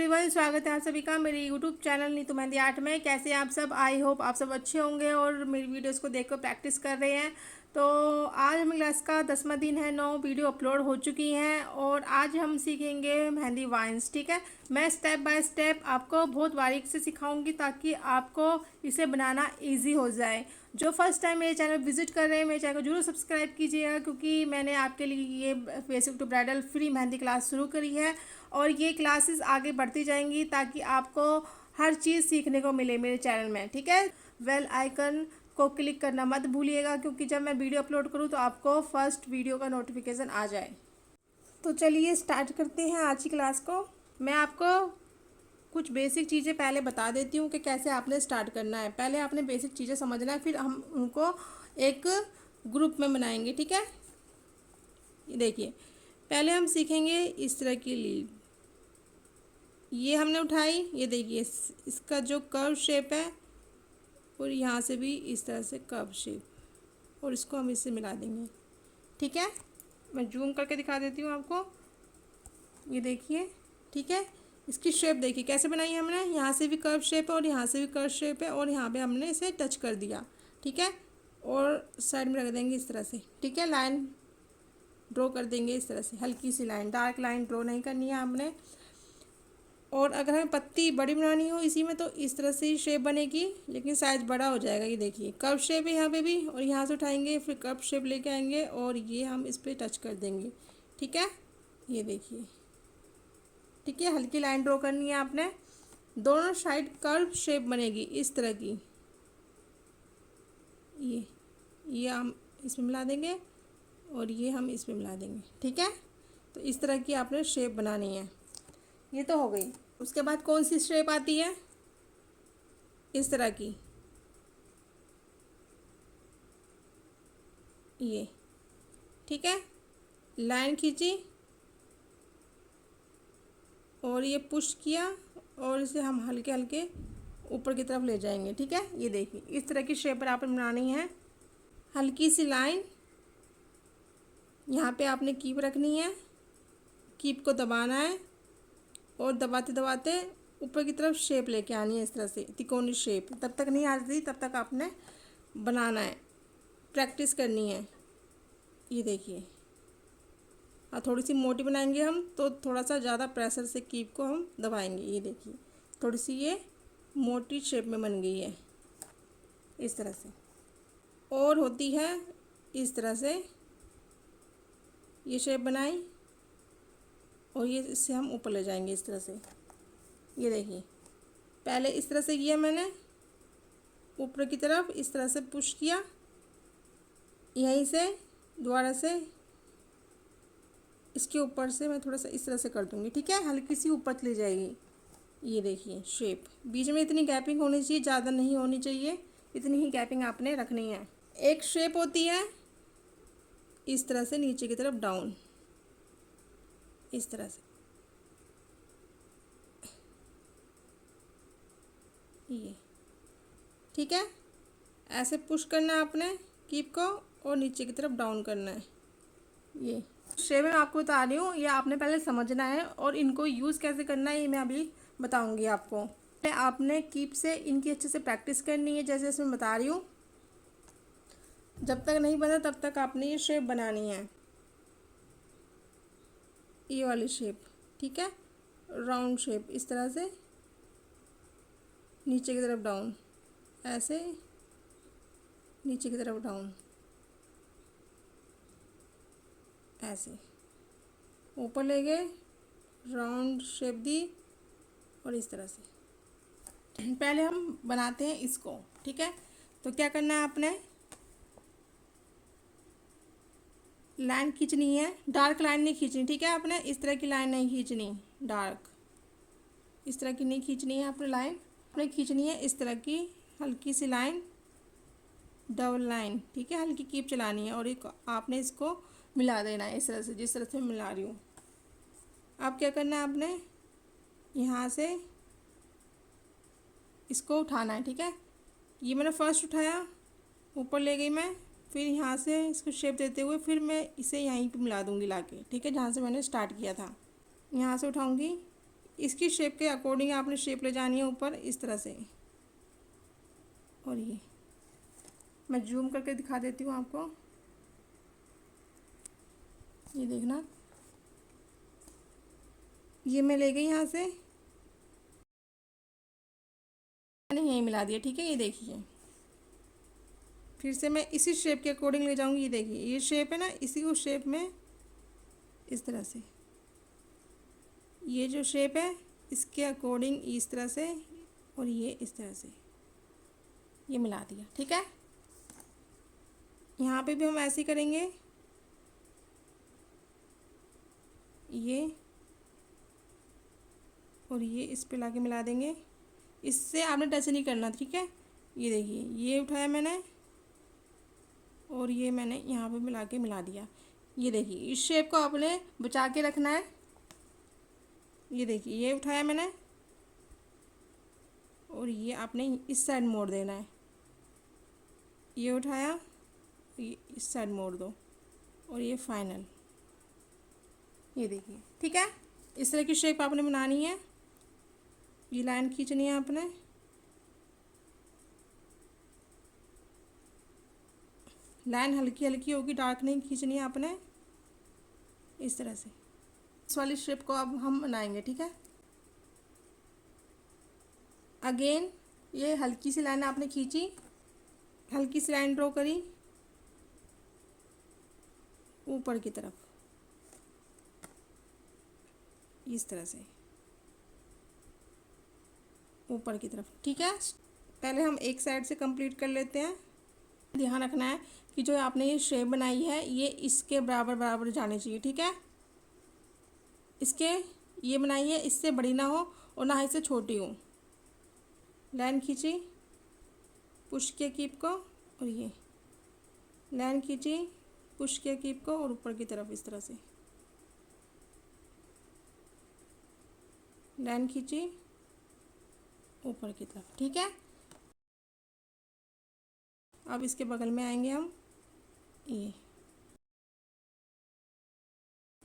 Everyone, स्वागत है आप सभी का मेरे YouTube channel Neetu mehndi art में। कैसे आप सब? आई होप आप सब अच्छे होंगे और मेरी वीडियोस को देखकर प्रैक्टिस कर रहे हैं। तो आज हमारी क्लास का 10वां दिन है। 9 वीडियो अपलोड हो चुकी हैं और आज हम सीखेंगे मेहंदी वाइन्स। ठीक है, मैं स्टेप बाय स्टेप आपको बहुत बारीक से सिखाऊंगी ताकि आपको इसे बनाना ईजी हो जाए। जो फर्स्ट टाइम मेरे चैनल विजिट कर रहे हैं, मेरे चैनल को जरूर सब्सक्राइब कीजिएगा क्योंकि मैंने आपके लिए ये basic to bridal free mehndi class शुरू करी है और ये क्लासेस आगे बढ़ती जाएंगी ताकि आपको हर चीज़ सीखने को मिले मेरे चैनल में। ठीक है, बेल आइकन को क्लिक करना मत भूलिएगा क्योंकि जब मैं वीडियो अपलोड करूँ तो आपको फर्स्ट वीडियो का नोटिफिकेशन आ जाए। तो चलिए स्टार्ट करते हैं आज की क्लास को। मैं आपको कुछ बेसिक चीज़ें पहले बता देती हूँ कि कैसे आपने स्टार्ट करना है। पहले आपने बेसिक चीज़ें समझना है, फिर हम उनको एक ग्रुप में बनाएंगे। ठीक है, ये देखिए, पहले हम सीखेंगे इस तरह की लीड। ये हमने उठाई, ये देखिए इसका जो कर्व शेप है और यहाँ से भी इस तरह से कर्व शेप, और इसको हम इससे मिला देंगे। ठीक है, मैं जूम करके दिखा देती हूँ आपको। ये देखिए, ठीक है, इसकी शेप देखिए कैसे बनाई है हमने। यहाँ से भी कर्व शेप है और यहाँ से भी कर्व शेप है और यहाँ पे हमने इसे टच कर दिया। ठीक है, और साइड में रख देंगे इस तरह से। ठीक है, लाइन ड्रॉ कर देंगे इस तरह से, हल्की सी लाइन, डार्क लाइन ड्रॉ नहीं करनी है हमने। और अगर हमें पत्ती बड़ी बनानी हो इसी में तो इस तरह से ही शेप बनेगी, लेकिन साइज बड़ा हो जाएगा। ये देखिए कर्व शेप है यहाँ पे भी, और यहाँ से उठाएंगे फिर कर्व शेप लेके आएंगे और ये हम इस पर टच कर देंगे। ठीक है, ये देखिए, ठीक है, हल्की लाइन ड्रॉ करनी है आपने। दोनों साइड कर्व शेप बनेगी इस तरह की। ये हम इसमें मिला देंगे और ये हम इसमें मिला देंगे। ठीक है, तो इस तरह की आपने शेप बनानी है। ये तो हो गई। उसके बाद कौन सी शेप आती है? इस तरह की, ये। ठीक है, लाइन खींची और ये पुश किया और इसे हम हल्के हल्के ऊपर की तरफ ले जाएंगे। ठीक है, ये देखिए इस तरह की शेप पर आपने बनानी है। हल्की सी लाइन, यहाँ पे आपने कीप रखनी है, कीप को दबाना है और दबाते दबाते ऊपर की तरफ शेप लेके आनी है इस तरह से, तिकोनी शेप। तब तक नहीं आती तब तक आपने बनाना है, प्रैक्टिस करनी है। ये देखिए, और थोड़ी सी मोटी बनाएंगे हम तो थोड़ा सा ज़्यादा प्रेशर से कीप को हम दबाएंगे। ये देखिए थोड़ी सी ये मोटी शेप में बन गई है इस तरह से। और होती है इस तरह से, ये शेप बनाई और ये इससे हम ऊपर ले जाएंगे इस तरह से। ये देखिए, पहले इस तरह से किया मैंने, ऊपर की तरफ इस तरह से पुश किया, यहीं से दोबारा से इसके ऊपर से मैं थोड़ा सा इस तरह से कर दूंगी। ठीक है, हल्की सी ऊपर चली जाएगी। ये देखिए शेप, बीच में इतनी गैपिंग होनी चाहिए, ज़्यादा नहीं होनी चाहिए, इतनी ही गैपिंग आपने रखनी है। एक शेप होती है इस तरह से नीचे की तरफ डाउन, इस तरह से। ये ठीक है, ऐसे पुश करना है आपने कीप को और नीचे की तरफ डाउन करना है। ये शेप मैं आपको बता रही हूँ, ये आपने पहले समझना है और इनको यूज़ कैसे करना है ये मैं अभी बताऊँगी आपको। आपने कीप से इनकी अच्छे से प्रैक्टिस करनी है जैसे इसमें बता रही हूँ। जब तक नहीं बना तब तक आपने ये शेप बनानी है, ये वाली शेप। ठीक है, राउंड शेप इस तरह से नीचे की तरफ डाउन, ऐसे नीचे की तरफ डाउन, ऐसे ऊपर ले गए, राउंड शेप दी और इस तरह से। पहले हम बनाते हैं इसको। ठीक है, तो क्या करना है आपने, लाइन खींचनी है, डार्क लाइन नहीं खींचनी। ठीक है, आपने इस तरह की लाइन नहीं खींचनी, डार्क इस तरह की नहीं खींचनी है आपने लाइन। आपने खींचनी है इस तरह की हल्की सी लाइन, डबल लाइन। ठीक है, हल्की कीप चलानी है और एक आपने इसको मिला देना है इस तरह से, जिस तरह से मैं मिला रही हूँ। अब क्या करना है आपने, यहाँ से इसको उठाना है। ठीक है, ये मैंने फर्स्ट उठाया, ऊपर ले गई मैं, फिर यहाँ से इसको शेप देते हुए फिर मैं इसे यहीं पे मिला दूँगी लाके। ठीक है, जहाँ से मैंने स्टार्ट किया था यहाँ से उठाऊँगी, इसकी शेप के अकॉर्डिंग आपने शेप ले जानी है ऊपर इस तरह से। और ये मैं जूम करके दिखा देती हूँ आपको, ये देखना, ये मैं ले गई यहाँ से, मैंने यहीं मिला दिया। ठीक है, ये देखिए, फिर से मैं इसी शेप के अकॉर्डिंग ले जाऊंगी। ये देखिए, ये शेप है ना, इसी को शेप में इस तरह से, ये जो शेप है इसके अकॉर्डिंग इस तरह से, और ये इस तरह से, ये मिला दिया। ठीक है, यहाँ पे भी हम ऐसे ही करेंगे, ये और ये इस पे लाके मिला देंगे। इससे आपने टच नहीं करना। ठीक है, ये देखिए, ये उठाया मैंने और ये मैंने यहाँ पे मिला के मिला दिया। ये देखिए, इस शेप को आपने बचा के रखना है। ये देखिए, ये उठाया मैंने और ये आपने इस साइड मोड़ देना है। ये उठाया, ये इस साइड मोड़ दो और ये फाइनल। ये देखिए, ठीक है, इस तरह की शेप आपने बनानी है। ये लाइन खींचनी है आपने, लाइन हल्की हल्की होगी, डार्क नहीं खींचनी है आपने, इस तरह से। इस वाली शेप को अब हम बनाएंगे। ठीक है, अगेन ये हल्की सी लाइन आपने खींची, हल्की सी लाइन ड्रॉ करी ऊपर की तरफ इस तरह से, ऊपर की तरफ। ठीक है, पहले हम एक साइड से कंप्लीट कर लेते हैं। ध्यान रखना है कि जो आपने ये शेप बनाई है ये इसके बराबर बराबर जानी चाहिए। ठीक है, इसके ये बनाई है, इससे बड़ी ना हो और ना इससे छोटी हो। लाइन खींची, पुश किया कीप को, और ये लाइन खींची, पुश किया कीप को, और ऊपर की तरफ इस तरह से लाइन खींची ऊपर की तरफ। ठीक है, अब इसके बगल में आएंगे हम, ये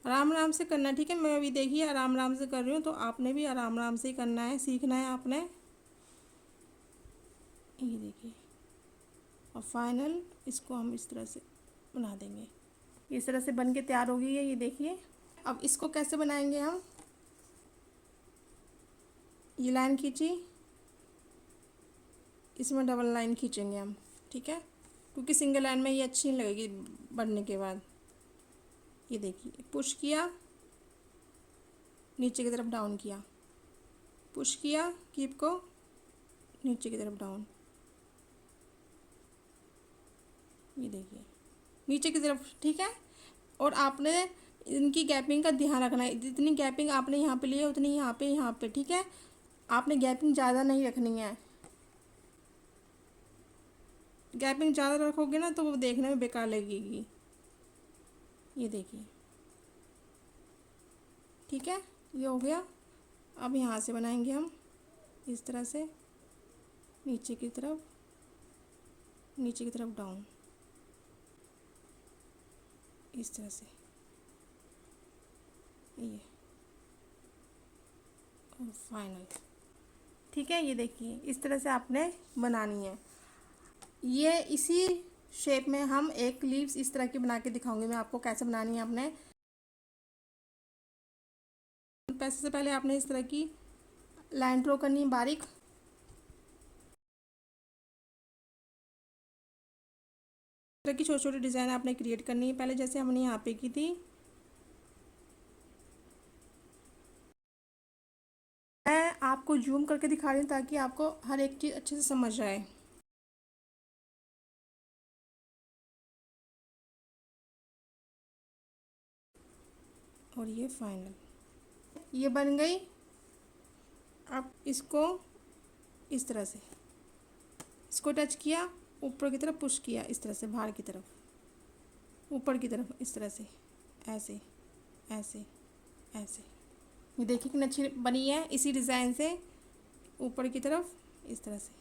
आराम आराम से करना। ठीक है, मैं अभी देखिए आराम आराम से कर रही हूँ, तो आपने भी आराम आराम से ही करना है, सीखना है आपने। ये देखिए, और फाइनल इसको हम इस तरह से बना देंगे। इस तरह से बन के तैयार हो गई है, ये देखिए। अब इसको कैसे बनाएंगे हम, ये लाइन खींची, इसमें डबल लाइन खींचेंगे हम। ठीक है, क्योंकि सिंगल लाइन में ये अच्छी नहीं लगेगी बनने के बाद। ये देखिए, पुश किया, नीचे की तरफ डाउन किया, पुश किया कीप को, नीचे की तरफ डाउन। ये देखिए, नीचे की तरफ। ठीक है, और आपने इनकी गैपिंग का ध्यान रखना है, जितनी गैपिंग आपने यहाँ पे ली है उतनी यहाँ पे। ठीक है, आपने गैपिंग ज़्यादा नहीं रखनी है, गैपिंग ज़्यादा रखोगे ना तो वो देखने में बेकार लगेगी। ये देखिए, ठीक है, ये हो गया। अब यहाँ से बनाएंगे हम इस तरह से, नीचे की तरफ, नीचे की तरफ डाउन, इस तरह से, ये और फाइनल। ठीक है, ये देखिए, इस तरह से आपने बनानी है। ये इसी शेप में हम एक लीव्स इस तरह की बना के दिखाऊंगी मैं आपको कैसे बनानी है। आपने पैसे से पहले आपने इस तरह की लाइन ड्रॉ करनी है बारीक, इस तरह की छोटी छोटी डिज़ाइन आपने क्रिएट करनी है पहले, जैसे हमने यहाँ पे की थी। मैं आपको जूम करके दिखा रही हूँ ताकि आपको हर एक चीज़ अच्छे से समझ आए। और ये फाइनल, ये बन गई। अब इसको इस तरह से, इसको टच किया, ऊपर की तरफ पुश किया, इस तरह से बाहर की तरफ, ऊपर की तरफ, इस तरह से, ऐसे ऐसे ऐसे। ये देखिए कितनी अच्छी बनी है इसी डिज़ाइन से, ऊपर की तरफ इस तरह से,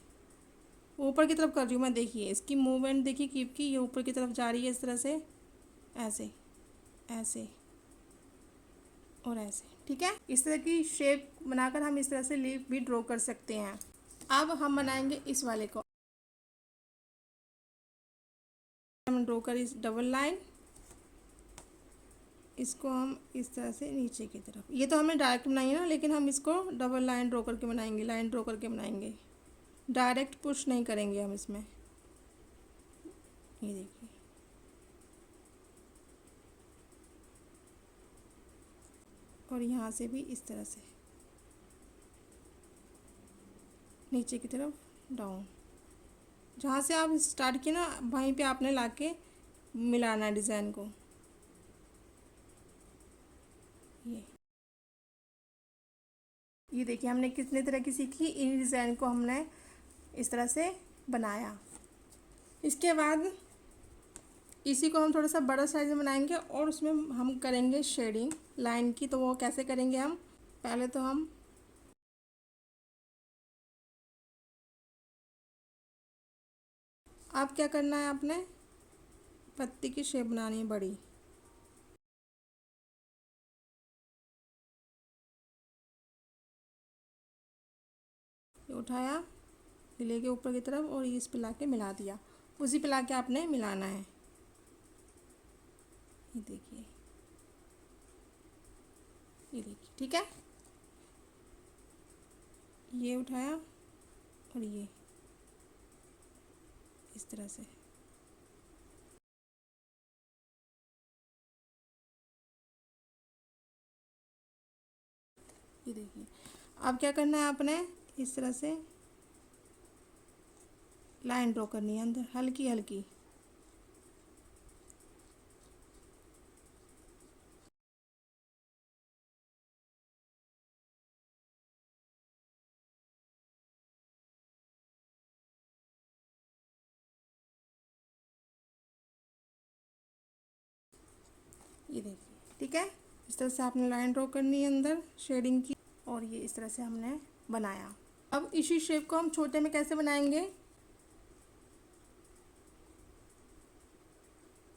ऊपर की तरफ कर रही हूँ मैं। देखिए इसकी मूवमेंट देखिए कीप की, ये ऊपर की तरफ जा रही है इस तरह से, ऐसे ऐसे और ऐसे। ठीक है। इस तरह की शेप बनाकर हम इस तरह से लीफ भी ड्रॉ कर सकते हैं। अब हम बनाएंगे इस वाले को। हम ड्रॉ कर इस डबल लाइन, इसको हम इस तरह से नीचे की तरफ, ये तो हमने डायरेक्ट बनाई है ना, लेकिन हम इसको डबल लाइन ड्रॉ करके बनाएंगे, लाइन ड्रॉ करके बनाएंगे, डायरेक्ट पुश नहीं करेंगे हम इसमें। ये देखिए, और यहाँ से भी इस तरह से नीचे की तरफ डाउन, जहाँ से आप स्टार्ट किए ना वहीं पे आपने लाके मिलाना है डिज़ाइन को। ये देखिए हमने कितने तरह की सीखी, इन डिज़ाइन को हमने इस तरह से बनाया। इसके बाद इसी को हम थोड़ा सा बड़ा साइज में बनाएंगे और उसमें हम करेंगे शेडिंग लाइन की। तो वो कैसे करेंगे हम, पहले तो हम अब क्या करना है, आपने पत्ती की शेप बनानी है बड़ी। ये उठाया, लेके ऊपर की तरफ और इस पे लाके मिला दिया, उसी पे लाके आपने मिलाना है। ये देखिए, ये देखिए, ठीक है। ये उठाया और ये इस तरह से, ये देखिए। अब क्या करना है आपने, इस तरह से लाइन ड्रॉ करनी है अंदर, हल्की हल्की। ये देखिए, ठीक है। इस तरह से आपने लाइन ड्रॉ करनी है अंदर शेडिंग की, और ये इस तरह से हमने बनाया। अब इसी शेप को हम छोटे में कैसे बनाएंगे,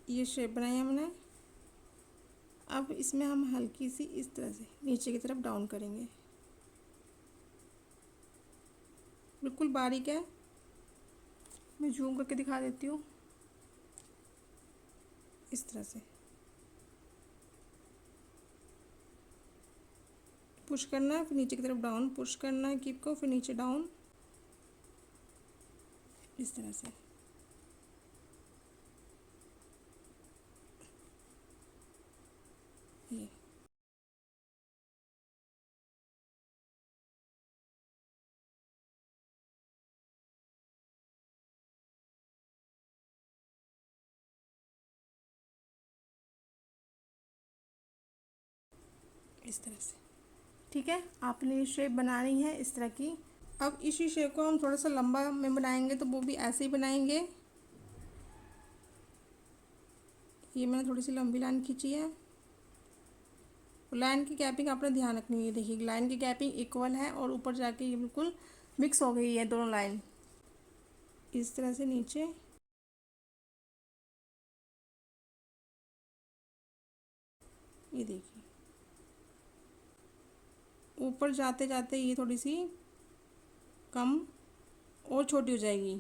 ये शेप बनाई हमने। अब इसमें हम हल्की सी इस तरह से नीचे की तरफ डाउन करेंगे, बिल्कुल बारीक है, मैं जूम करके दिखा देती हूँ। इस तरह से पुश करना है, फिर नीचे की तरफ डाउन, पुश करना है कीप को, फिर नीचे डाउन, इस तरह से। ये इस तरह से, ठीक है। आपने ये शेप बनानी है इस तरह की। अब इसी शेप को हम थोड़ा सा लंबा में बनाएंगे, तो वो भी ऐसे ही बनाएंगे। ये मैंने थोड़ी सी लंबी लाइन खींची है, लाइन की गैपिंग आपने ध्यान रखनी है। देखिए लाइन की गैपिंग इक्वल है और ऊपर जाके ये बिल्कुल मिक्स हो गई है दोनों लाइन, इस तरह से नीचे। ये देखिए, ऊपर जाते जाते ये थोड़ी सी कम और छोटी हो जाएगी।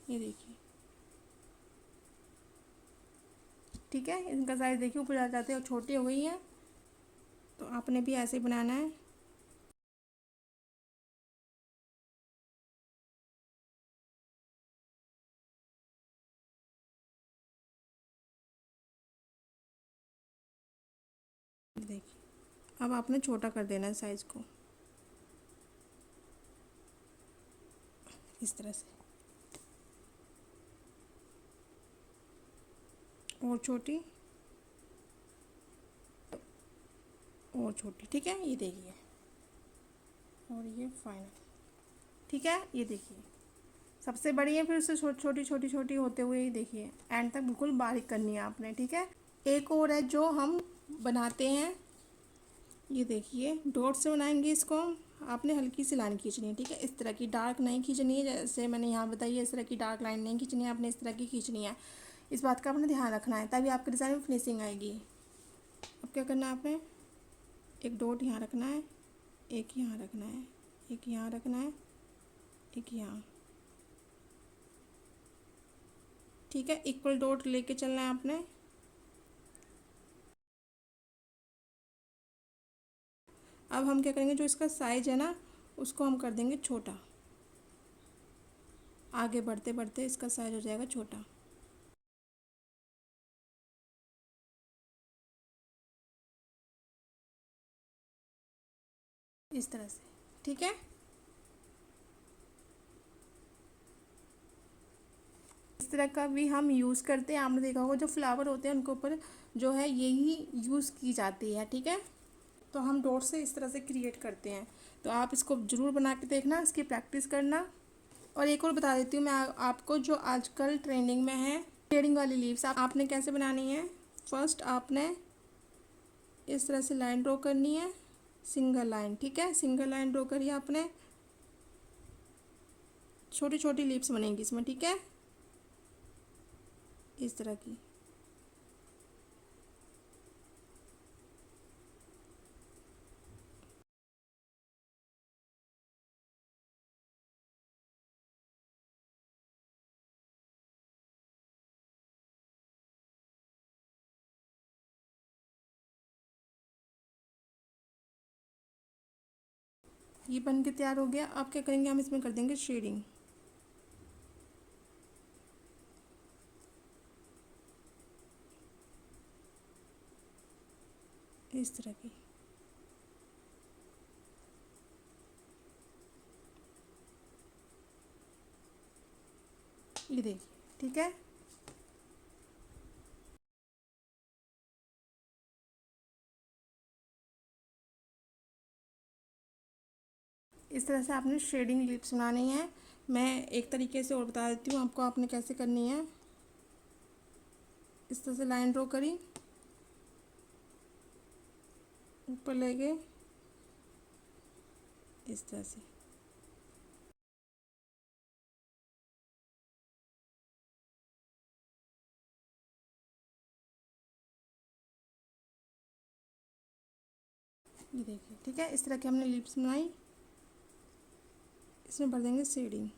ये देखिए, ठीक है। इनका साइज देखिए, ऊपर जा जाते और छोटी हो गई है, तो आपने भी ऐसे ही बनाना है। देखिए, अब आपने छोटा कर देना है साइज को, इस तरह से, और छोटी और छोटी, ठीक है। ये देखिए, और ये फाइनल, ठीक है। ये देखिए सबसे बड़ी है, फिर उससे छोटी छोटी छोटी छोटी होते हुए ही देखिए एंड तक बिल्कुल बारीक करनी है आपने, ठीक है। एक और है जो हम बनाते हैं, ये देखिए डॉट से बनाएंगे इसको। आपने हल्की सी लाइन खींचनी है, ठीक है। इस तरह की डार्क नहीं खींचनी है, जैसे मैंने यहाँ बताई है, इस तरह की डार्क लाइन नहीं खींचनी है आपने, इस तरह की खींचनी है। इस बात का आपने ध्यान रखना है, तभी आपके डिज़ाइन में फिनिशिंग आएगी। अब क्या करना है आपने, एक डॉट यहाँ रखना है, एक यहाँ रखना है, एक यहाँ रखना है, एक यहाँ। ठीक है, इक्वल डॉट लेके चलना है आपने। अब हम क्या करेंगे, जो इसका साइज है ना उसको हम कर देंगे छोटा। आगे बढ़ते बढ़ते इसका साइज हो जाएगा छोटा। इस तरह से। ठीक है, इस तरह का भी हम यूज़ करते हैं। आपने देखा होगा जो फ्लावर होते हैं उनके ऊपर जो है यही यूज़ की जाती है। ठीक है, तो हम डॉट से इस तरह से क्रिएट करते हैं। तो आप इसको ज़रूर बना के देखना, इसकी प्रैक्टिस करना। और एक और बता देती हूँ मैं आपको, जो आजकल ट्रेंडिंग में है शेडिंग वाली लीव्स, आपने कैसे बनानी है। फर्स्ट आपने इस तरह से लाइन ड्रॉ करनी है, सिंगल लाइन। ठीक है, सिंगल लाइन ड्रॉ करिए आपने। छोटी छोटी लीव्स बनेंगी इसमें। ठीक है, इस तरह की। ये बन के तैयार हो गया। अब क्या करेंगे, हम इसमें कर देंगे शेडिंग। इस तरह की। ये देखिए। ठीक है, इस तरह से आपने शेडिंग लिप्स बनानी है। मैं एक तरीके से और बता देती हूँ आपको, आपने कैसे करनी है। इस तरह से लाइन ड्रॉ करी, ऊपर ले गए इस तरह से। ये देखिए। ठीक है, इस तरह की हमने लिप्स बनाई। इसमें भर देंगे शेडिंग।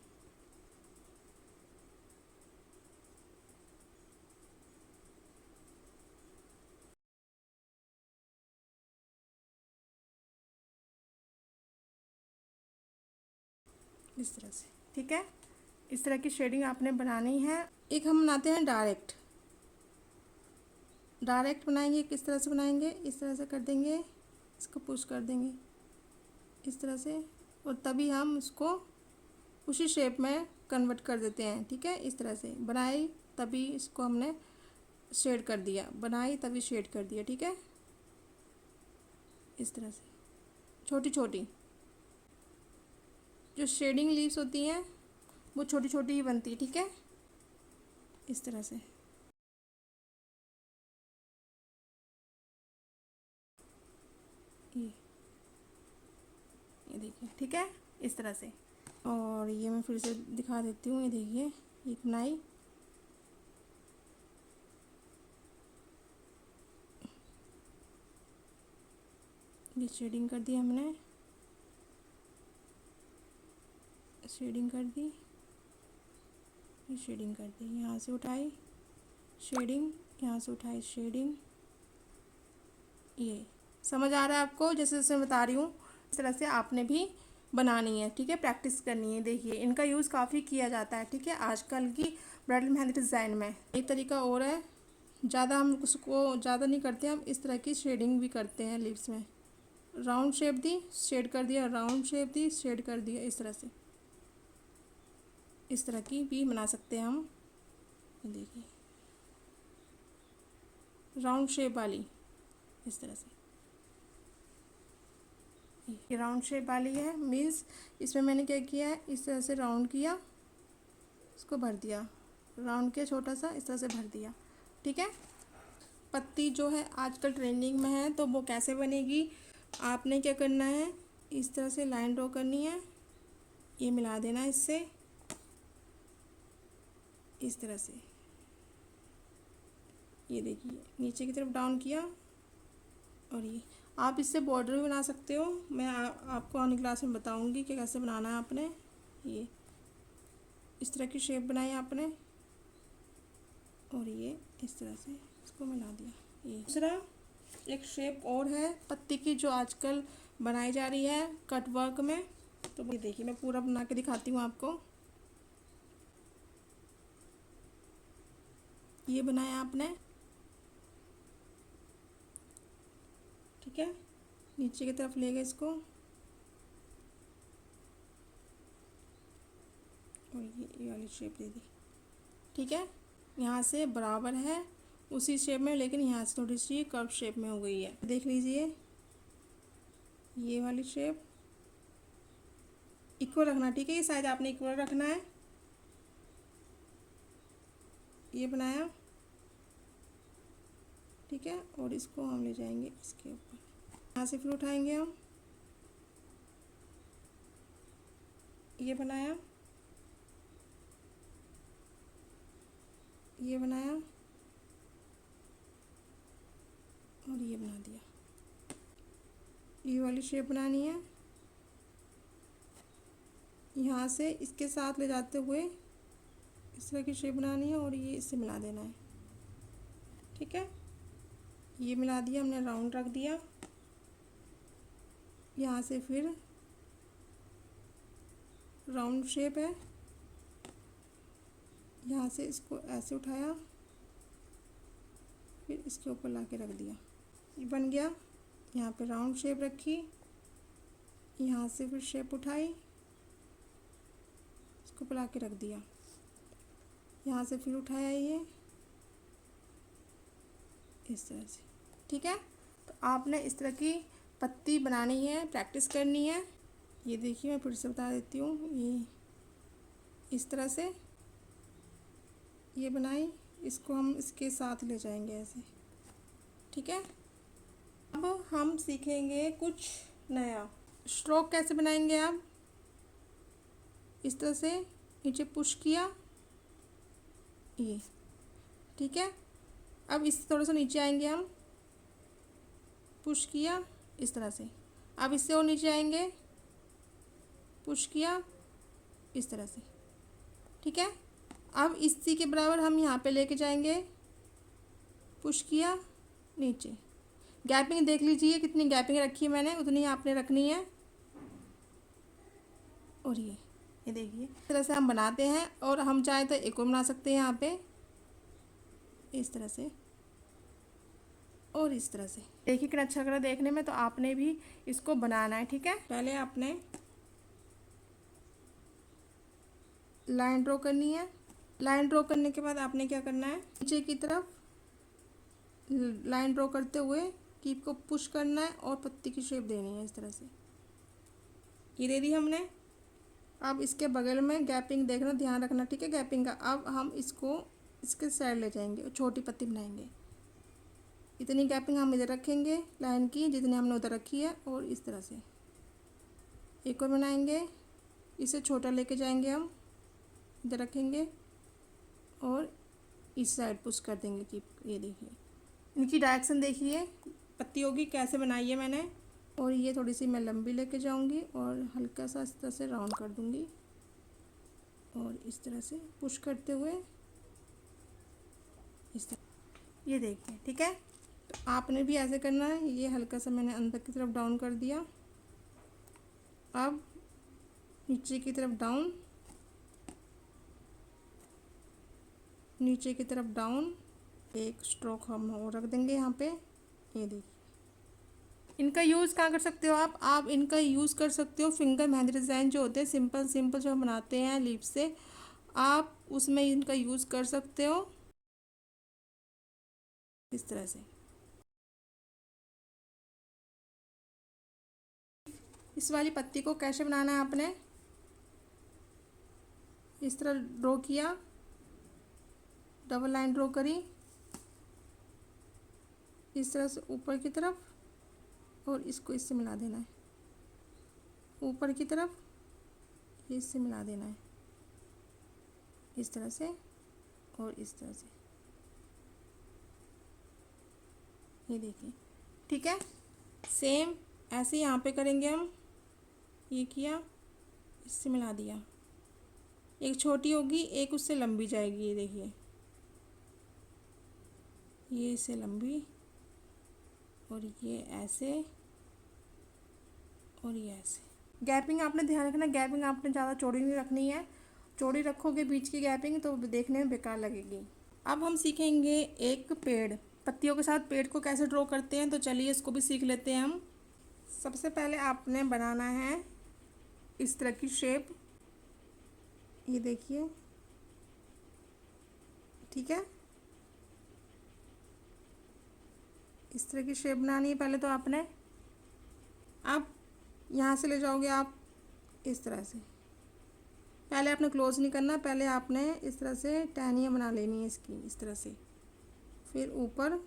इस तरह से। ठीक है, इस तरह की शेडिंग आपने बनानी है। एक हम बनाते हैं डायरेक्ट। डायरेक्ट बनाएंगे, किस तरह से बनाएंगे, इस तरह से कर देंगे, इसको पुश कर देंगे इस तरह से, और तभी हम उसको उसी शेप में कन्वर्ट कर देते हैं। ठीक है, इस तरह से बनाई तभी इसको हमने शेड कर दिया, बनाई तभी शेड कर दिया। ठीक है, इस तरह से छोटी छोटी जो शेडिंग लीव्स होती हैं वो छोटी छोटी ही बनती है। ठीक है, इस तरह से। ये ये देखिए। ठीक है, इस तरह से। और ये मैं फिर से दिखा देती हूँ। ये देखिए, एक बनाई, ये शेडिंग कर दी हमने, शेडिंग कर दी, ये शेडिंग कर दी, यहाँ से उठाई शेडिंग, यहाँ से उठाई शेडिंग। ये समझ आ रहा है आपको, जैसे जैसे मैं बता रही हूँ इस तरह से आपने भी बनानी है। ठीक है, प्रैक्टिस करनी है। देखिए, इनका यूज़ काफ़ी किया जाता है। ठीक है, आजकल की ब्राइडल मेहंदी डिज़ाइन में एक तरीका और है, ज़्यादा हम उसको ज़्यादा नहीं करते, हम इस तरह की शेडिंग भी करते हैं लिप्स में। राउंड शेप दी, शेड कर दिया, राउंड शेप दी, शेड कर दिया, इस तरह से। इस तरह की भी बना सकते हैं हम। देखिए, राउंड शेप वाली, इस तरह से। ये राउंड शेप वाली है, मीन्स इसमें मैंने क्या किया है, इस तरह से राउंड किया, इसको भर दिया, राउंड किया छोटा सा, इस तरह से भर दिया। ठीक है, पत्ती जो है आजकल ट्रेंडिंग में है, तो वो कैसे बनेगी, आपने क्या करना है, इस तरह से लाइन ड्रॉ करनी है, ये मिला देना इससे, इस तरह से। ये देखिए, नीचे की तरफ डाउन किया, और ये आप इससे बॉर्डर भी बना सकते हो। मैं आपको आने क्लास में बताऊंगी कि कैसे बनाना है आपने। ये इस तरह की शेप बनाई आपने और ये इस तरह से इसको मिला दिया। ये दूसरा एक शेप और है पत्ती की जो आजकल बनाई जा रही है कट वर्क में। तो ये देखिए मैं पूरा बना के दिखाती हूँ आपको। ये बनाया आपने, ठीक है। नीचे की तरफ ले गए इसको और ये वाली शेप दे दी, ठीक है। यहाँ से बराबर है उसी शेप में, लेकिन यहाँ से थोड़ी सी कर्व शेप में हो गई है। देख लीजिए ये वाली शेप इक्वल रखना, ठीक है। ये साइज आपने इक्वल रखना है। ये बनाया, ठीक है। और इसको हम ले जाएंगे इसके ऊपर, यहाँ से फिर उठाएंगे हम। ये बनाया, ये बनाया और ये बना दिया। ये वाली शेप बनानी है, यहाँ से इसके साथ ले जाते हुए इस तरह की शेप बनानी है और ये इससे मिला देना है, ठीक है। ये मिला दिया हमने, राउंड रख दिया। यहाँ से फिर राउंड शेप है, यहाँ से इसको ऐसे उठाया फिर इसके ऊपर ला के रख दिया, ये बन गया। यहाँ पे राउंड शेप रखी, यहाँ से फिर शेप उठाई, इसको ऊपर ला के रख दिया। यहाँ से फिर उठाया ये इस तरह से, ठीक है। तो आपने इस तरह की पत्ती बनानी है, प्रैक्टिस करनी है। ये देखिए मैं फिर से बता देती हूँ। ये इस तरह से ये बनाई, इसको हम इसके साथ ले जाएंगे ऐसे, ठीक है। अब हम सीखेंगे कुछ नया। स्ट्रोक कैसे बनाएंगे आप, इस तरह से नीचे पुश किया ये, ठीक है। अब इससे थोड़ा सा नीचे आएंगे हम, पुश किया इस तरह से। अब इससे और नीचे आएंगे, पुश किया इस तरह से, ठीक है। अब इसी के बराबर हम यहाँ पे लेके जाएंगे, पुश किया नीचे। गैपिंग देख लीजिए कितनी गैपिंग रखी है मैंने, उतनी आपने रखनी है। और ये देखिए इस तरह से हम बनाते हैं। और हम चाहे तो एक और बना सकते हैं यहाँ पे इस तरह से और इस तरह से। देखिए कितना अच्छा लग रहा है देखने में। तो आपने भी इसको बनाना है, ठीक है। पहले आपने लाइन ड्रॉ करनी है। लाइन ड्रॉ करने के बाद आपने क्या करना है, नीचे की तरफ लाइन ड्रॉ करते हुए कीप को पुश करना है और पत्ती की शेप देनी है इस तरह से। ये दे दी हमने। अब इसके बगल में गैपिंग देखना, ध्यान रखना, ठीक है, गैपिंग का। अब हम इसको इसके साइड ले जाएंगे और छोटी पत्ती बनाएंगे। इतनी गैपिंग हम इधर रखेंगे लाइन की जितनी हमने उधर रखी है और इस तरह से एक और बनाएंगे। इसे छोटा लेके जाएंगे हम, इधर रखेंगे और इस साइड पुश कर देंगे कि ये देखिए इनकी डायरेक्शन देखिए पत्तियों की कैसे बनाई है मैंने। और ये थोड़ी सी मैं लंबी लेके जाऊंगी और हल्का सा इस तरह से राउंड कर दूंगी और इस तरह से पुश करते हुए इस तरह, ये देखिए, ठीक है। तो आपने भी ऐसे करना है। ये हल्का सा मैंने अंदर की तरफ डाउन कर दिया। अब नीचे की तरफ डाउन, नीचे की तरफ डाउन, एक स्ट्रोक हम और रख देंगे यहाँ पे। ये देखिए इनका यूज़ कहाँ कर सकते हो आप इनका यूज़ कर सकते हो फिंगर मेहंदी डिज़ाइन जो होते हैं सिंपल सिंपल जो हम बनाते हैं लीफ से, आप उसमें इनका यूज़ कर सकते हो इस तरह से। इस वाली पत्ती को कैसे बनाना है, आपने इस तरह ड्रॉ किया, डबल लाइन ड्रॉ करी इस तरह से ऊपर की तरफ और इसको इससे मिला देना है, ऊपर की तरफ इससे मिला देना है इस तरह से और इस तरह से। ये देखिए, ठीक है। सेम ऐसे यहाँ पे करेंगे हम। ये किया, इससे मिला दिया, एक छोटी होगी एक उससे लंबी जाएगी। ये देखिए, ये इससे लंबी, और ये ऐसे, और ये ऐसे। गैपिंग आपने ध्यान रखना, गैपिंग आपने ज़्यादा चौड़ी नहीं रखनी है। चौड़ी रखोगे बीच की गैपिंग तो देखने में बेकार लगेगी। अब हम सीखेंगे एक पेड़, पत्तियों के साथ पेड़ को कैसे ड्रॉ करते हैं। तो चलिए इसको भी सीख लेते हैं हम। सबसे पहले आपने बनाना है इस तरह की शेप। ये देखिए, ठीक है, इस तरह की शेप बनानी है पहले तो आपने। अब यहाँ से ले जाओगे आप इस तरह से। पहले आपने क्लोज नहीं करना, पहले आपने इस तरह से टहनियाँ बना लेनी है इसकी, इस तरह से। फिर ऊपर,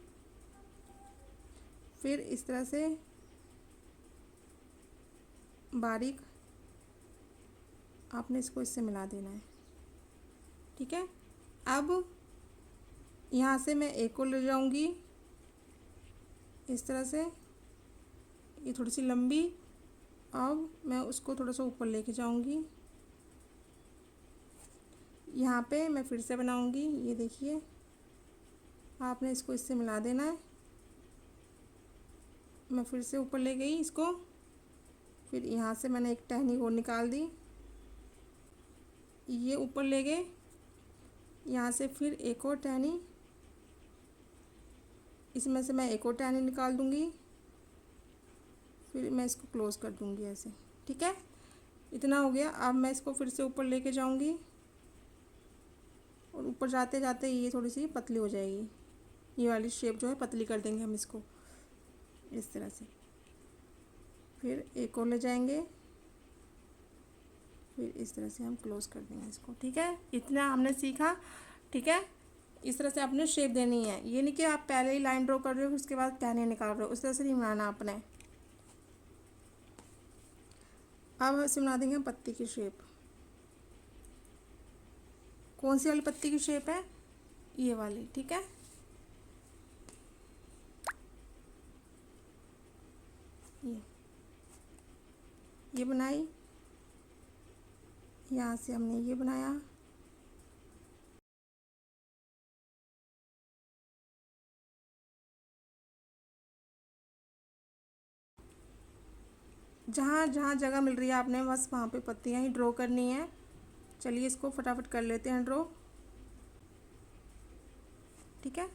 फिर इस तरह से बारीक आपने इसको इससे मिला देना है, ठीक है। अब यहाँ से मैं एक को ले जाऊँगी इस तरह से, ये थोड़ी सी लंबी। अब मैं उसको थोड़ा सा ऊपर लेके जाऊँगी। यहाँ पे मैं फिर से बनाऊँगी। ये देखिए, आपने इसको इससे मिला देना है। मैं फिर से ऊपर ले गई इसको, फिर यहाँ से मैंने एक टहनी और निकाल दी, ये ऊपर ले गए। यहाँ से फिर एक और टहनी, इसमें से मैं एक और टहनी निकाल दूँगी, फिर मैं इसको क्लोज कर दूँगी ऐसे, ठीक है। इतना हो गया। अब मैं इसको फिर से ऊपर लेके जाऊँगी, और ऊपर जाते जाते ये थोड़ी सी पतली हो जाएगी। ये वाली शेप जो है पतली कर देंगे हम इसको इस तरह से। फिर एक और ले जाएंगे, फिर इस तरह से हम क्लोज कर देंगे इसको, ठीक है। इतना हमने सीखा, ठीक है। इस तरह से आपने शेप देनी है। ये नहीं कि आप पहले ही लाइन ड्रॉ कर रहे हो फिर उसके बाद टहनियाँ निकाल रहे हो, उस तरह से नहीं बनाना आपने। अब ऐसे बना देंगे हम पत्ती की शेप। कौन सी वाली पत्ती की शेप है? ये वाली, ठीक है। ये बनाई, यहाँ से हमने ये बनाया, जहाँ जहाँ जगह मिल रही है आपने बस वहाँ पे पत्तियाँ ही ड्रॉ करनी है। चलिए इसको फटाफट कर लेते हैं ड्रॉ, ठीक है।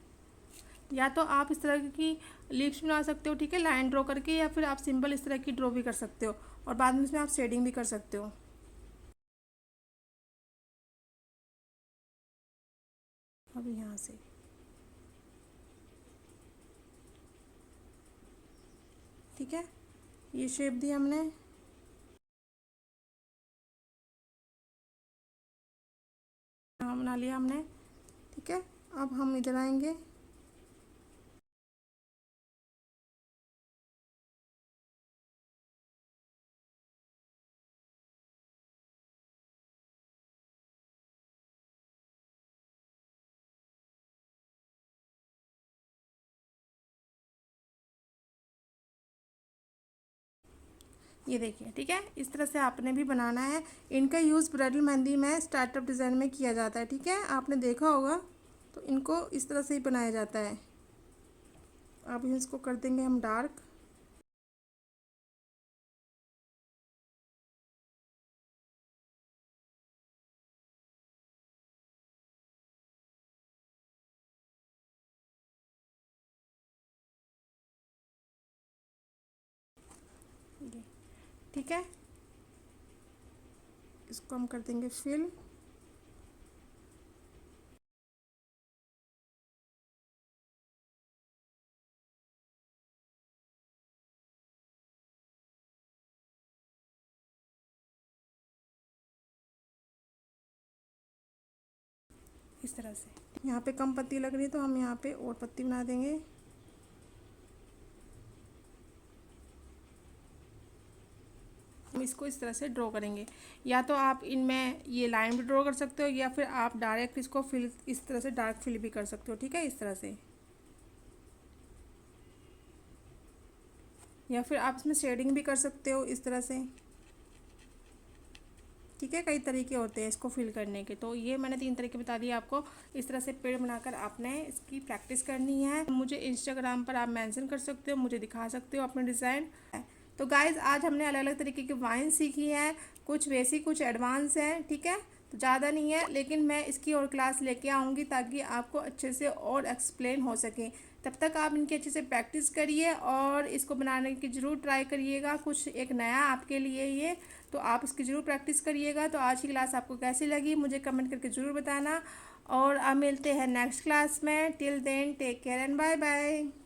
या तो आप इस तरह की लिप्स बना सकते हो, ठीक है, लाइन ड्रॉ करके, या फिर आप सिंपल इस तरह की ड्रॉ भी कर सकते हो, और बाद में इसमें आप शेडिंग भी कर सकते हो। अब यहाँ से ठीक है, ये शेप दी हमने। हाँ, बना लिया हमने, ठीक है। अब हम इधर आएंगे, ये देखिए, ठीक है। इस तरह से आपने भी बनाना है। इनका यूज़ ब्राइडल मेहंदी में स्टार्टअप डिज़ाइन में किया जाता है, ठीक है, आपने देखा होगा। तो इनको इस तरह से ही बनाया जाता है। अब इसको कर देंगे हम डार्क। ठीक है, इसको हम कर देंगे फिल। इस तरह से यहाँ पे कम पत्ती लग रही है तो हम यहाँ पे और पत्ती बना देंगे। हम इसको इस तरह से ड्रॉ करेंगे। या तो आप इनमें ये लाइन भी ड्रॉ कर सकते हो, या फिर आप डायरेक्ट इसको फिल इस तरह से डार्क फिल भी कर सकते हो, ठीक है, इस तरह से। या फिर आप इसमें शेडिंग भी कर सकते हो इस तरह से। ठीक है, कई तरीके होते हैं इसको फिल करने के, तो ये मैंने 3 तरीके बता दिए आपको। इस तरह से पेड़ बनाकर आपने इसकी प्रैक्टिस करनी है। मुझे इंस्टाग्राम पर आप मेंशन कर सकते हो, मुझे दिखा सकते हो अपने डिज़ाइन। तो गाइज़ आज हमने अलग अलग तरीके की वाइन सीखी है, कुछ बेसिक कुछ एडवांस है। ठीक है, तो ज़्यादा नहीं है, लेकिन मैं इसकी और क्लास लेके आऊँगी ताकि आपको अच्छे से और एक्सप्लेन हो सके। तब तक आप इनकी अच्छे से प्रैक्टिस करिए और इसको बनाने की ज़रूर ट्राई करिएगा। कुछ एक नया आपके लिए ये, तो आप इसकी ज़रूर प्रैक्टिस करिएगा। तो आज की क्लास आपको कैसी लगी मुझे कमेंट करके ज़रूर बताना, और अब मिलते हैं नेक्स्ट क्लास में। Till then take care and bye bye.